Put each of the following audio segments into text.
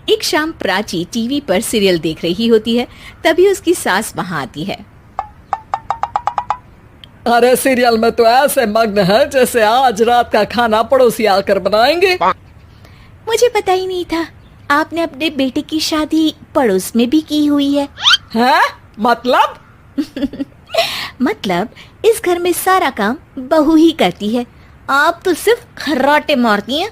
एक शाम प्राची टीवी पर सीरियल देख रही होती है। तभी उसकी सास वहां आती है। अरे सीरियल में तो ऐसे मग्न है जैसे आज रात का खाना पड़ोसी आकर बनाएंगे। मुझे पता ही नहीं था आपने अपने बेटे की शादी पड़ोस में भी की हुई है। हैं? मतलब? मतलब इस घर में सारा काम बहू ही करती है, आप तो सिर्फ खर्राटे मारती हैं।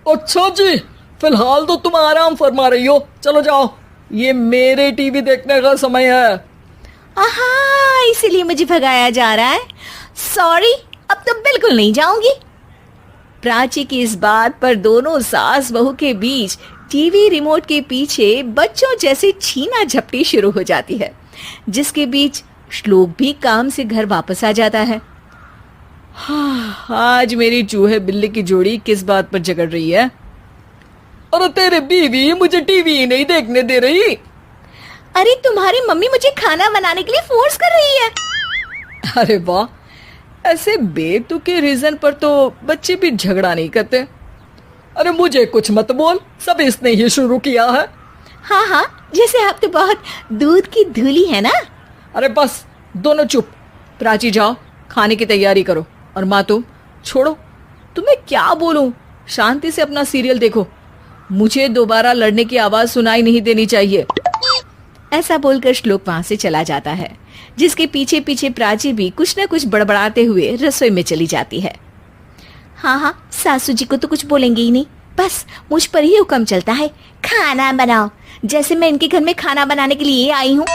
अच्छा जी, फिलहाल तो तुम आराम फरमा रही हो। चलो जाओ, ये मेरे टीवी देखने का समय है। आहा, इसीलिए मुझे भगाया जा रहा है। सॉरी, अब तो बिल्कुल नहीं जाऊंगी। प्राची की इस बात पर दोनों सास बहू के बीच टीवी रिमोट के पीछे बच्चों जैसे छीना झपटी शुरू हो जाती है, जिसके बीच श्लोक भी काम से घर वापस आ जाता है। आज मेरी चूहे बिल्ली की जोड़ी किस बात पर झगड़ रही है? अरे तेरे बीवी मुझे टीवी ही नहीं देखने दे रही। अरे तुम्हारी मम्मी मुझे खाना बनाने के लिए फोर्स कर रही है। अरे वाह, ऐसे बेतुके रीजन पर तो बच्चे भी झगड़ा नहीं करते। अरे मुझे कुछ मत बोल, सब इसने ही शुरू किया है। हाँ हाँ, जैसे आप तो बहुत दूध की धूली है ना। अरे बस, दोनों चुप। प्राची जाओ, खाने की तैयारी करो। और माँ तुम छोड़ो, तुम्हें क्या बोलूं, शांति से अपना सीरियल देखो। मुझे दोबारा लड़ने की आवाज सुनाई नहीं देनी चाहिए। ऐसा बोलकर श्लोक वहां से चला जाता है, जिसके पीछे पीछे प्राची भी कुछ न कुछ बड़बड़ाते हुए रसोई में चली जाती है। हाँ, सासू जी को तो कुछ बोलेंगे ही नहीं, बस मुझ पर ही हुक्म चलता है, खाना बनाओ, जैसे मैं इनके घर में खाना बनाने के लिए आई हूँ।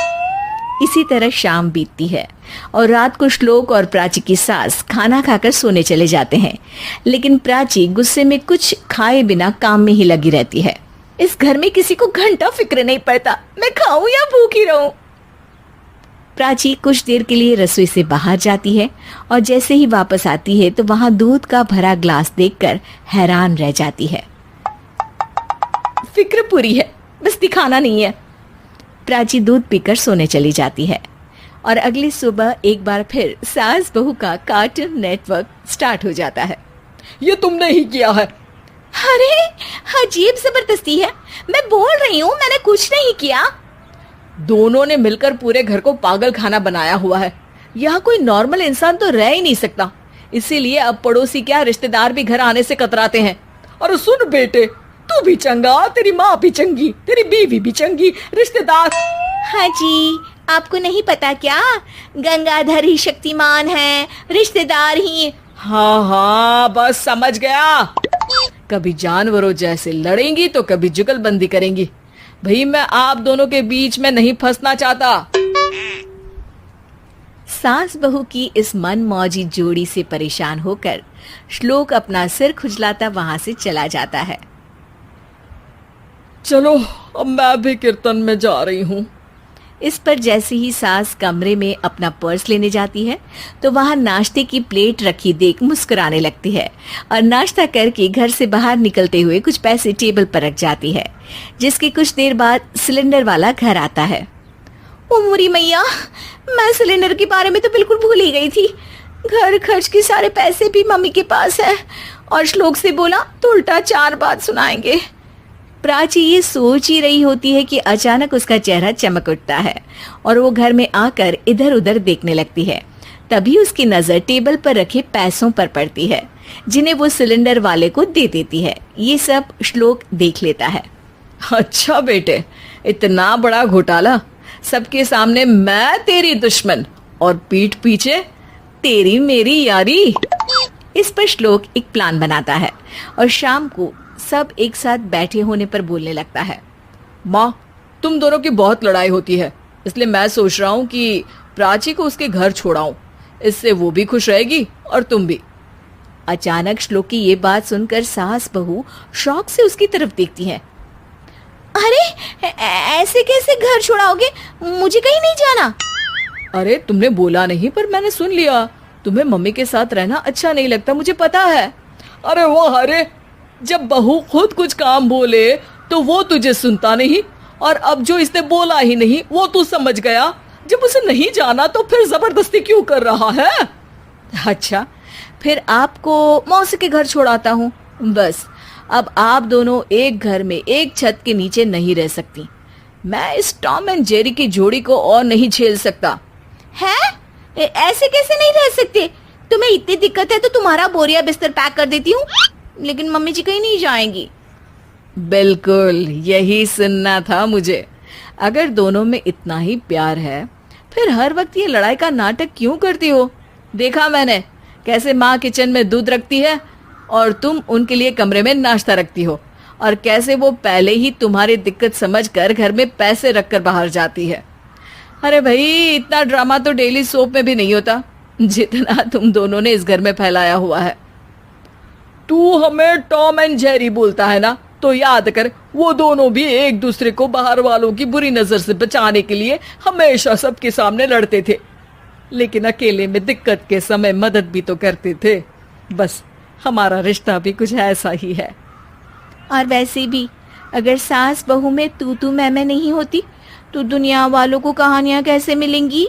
इसी तरह शाम बीतती है और रात को श्लोक और प्राची की सास खाना खाकर सोने चले जाते हैं, लेकिन प्राची गुस्से में कुछ खाए बिना काम में ही लगी रहती है। इस घर में किसी को घंटा फिक्र नहीं पड़ता, मैं खाऊं या भूखी रहूं। प्राची कुछ देर के लिए रसोई से बाहर जाती है और जैसे ही वापस आती है तो वहां दूध का भरा ग्लास देखकर हैरान रह जाती है। फिक्र पूरी है, बस दिखाना नहीं है। प्राची दूध पीकर सोने चली जाती है और अगली सुबह एक बार फिर सास बहू का कार्टून नेटवर्क स्टार्ट हो जाता है। ये तुमने ही किया है। अरे अजीब जबरदस्ती है, मैं बोल रही हूँ मैंने कुछ नहीं किया। दोनों ने मिलकर पूरे घर को पागल खाना बनाया हुआ है। यहाँ कोई नॉर्मल इंसान तो रह ही नहीं सकता, इसीलिए अब पड़ोसी क्या रिश्तेदार भी घर आने से कतराते हैं। और सुन बेटे, तू भी चंगा, तेरी माँ भी चंगी, तेरी बीवी भी चंगी, रिश्तेदार। हाँ जी, आपको नहीं पता क्या, गंगाधर ही शक्तिमान है, रिश्तेदार ही। हाँ, बस समझ गया। कभी जानवरों जैसे लड़ेंगी तो कभी जुगलबंदी करेंगी। भाई मैं आप दोनों के बीच में नहीं फंसना चाहता। सास बहू की इस मनमौजी जोड़ी से परेशान होकर श्लोक अपना सिर खुजलाता वहां से चला जाता है। चलो अब मैं भी कीर्तन में जा रही हूँ। इस पर जैसे ही सास कमरे में अपना पर्स लेने जाती है तो वहां नाश्ते की प्लेट रखी देख मुस्कुराने लगती है और नाश्ता करके घर से बाहर निकलते हुए कुछ पैसे टेबल पर रख जाती है, जिसके कुछ देर बाद सिलेंडर वाला घर आता है। ओ मुरी मैया, मैं सिलेंडर के बारे में तो बिल्कुल भूल ही गई थी। घर खर्च के सारे पैसे भी मम्मी के पास है और श्लोक से बोला तो उल्टा 4 बात सुनाएंगे। प्राची ये सोच ही रही होती है कि अचानक उसका चेहरा चमक उठता है और वो घर में आकर इधर उधर देखने लगती है। तभी उसकी नजर टेबल पर रखे पैसों पर पड़ती है, जिन्हें वो सिलेंडर वाले को दे देती है। ये सब श्लोक देख लेता है। अच्छा बेटे, इतना बड़ा घोटाला, सबके सामने मैं तेरी दुश्मन और पीठ पीछे तेरी मेरी यारी। इस पर श्लोक एक प्लान बनाता है और शाम को सब एक साथ बैठे होने पर बोलने लगता है। माँ, तुम दोनों की बहुत लड़ाई होती है, इसलिए मैं सोच रहा हूँ कि प्राची को उसके घर छोड़ाऊं। इससे वो भी खुश रहेगी और तुम भी। अचानक श्लोक की ये बात सुनकर सास बहू शौक से उसकी तरफ देखती है। अरे ऐसे कैसे घर छोड़ाओगे, मुझे कहीं नहीं जाना। अरे तुमने बोला नहीं पर मैंने सुन लिया, तुम्हें मम्मी के साथ रहना अच्छा नहीं लगता, मुझे पता है। अरे वाह, अरे जब बहू खुद कुछ काम बोले तो वो तुझे सुनता नहीं, और अब जो इसने बोला ही नहीं वो तू समझ गया। जब उसे नहीं जाना तो फिर जबरदस्ती क्यों कर रहा है? अच्छा, फिर आपको मौसी के घर छोड़ाता हूँ, बस अब आप दोनों एक घर में एक छत के नीचे नहीं रह सकती। मैं इस टॉम एंड जेरी की जोड़ी को और नहीं झेल सकता। है? ऐसे कैसे नहीं रह सकते? तुम्हें इतनी दिक्कत है तो तुम्हारा बोरिया बिस्तर पैक कर देती हूँ, लेकिन मम्मी जी कहीं नहीं जाएंगी। बिल्कुल यही सुनना था मुझे। अगर दोनों में इतना ही प्यार है फिर हर वक्त ये लड़ाई का नाटक क्यों करती हो? देखा मैंने कैसे माँ किचन में दूध रखती है और तुम उनके लिए कमरे में नाश्ता रखती हो, और कैसे वो पहले ही तुम्हारी दिक्कत समझकर घर में पैसे रखकर बाहर जाती है। अरे भाई, इतना ड्रामा तो डेली सोप में भी नहीं होता जितना तुम दोनों ने इस घर में फैलाया हुआ है। तू हमें टॉम एंड जेरी बोलता है ना, तो याद कर वो दोनों भी एक दूसरे को बाहर वालों की बुरी नजर से बचाने के लिए हमेशा सबके सामने लड़ते थे, लेकिन अकेले में दिक्कत के समय मदद भी तो करते थे। बस हमारा रिश्ता भी कुछ ऐसा ही है। और वैसे भी अगर सास बहू में तू मैं नहीं होती तो दुनिया वालों को कहानियां कैसे मिलेंगी?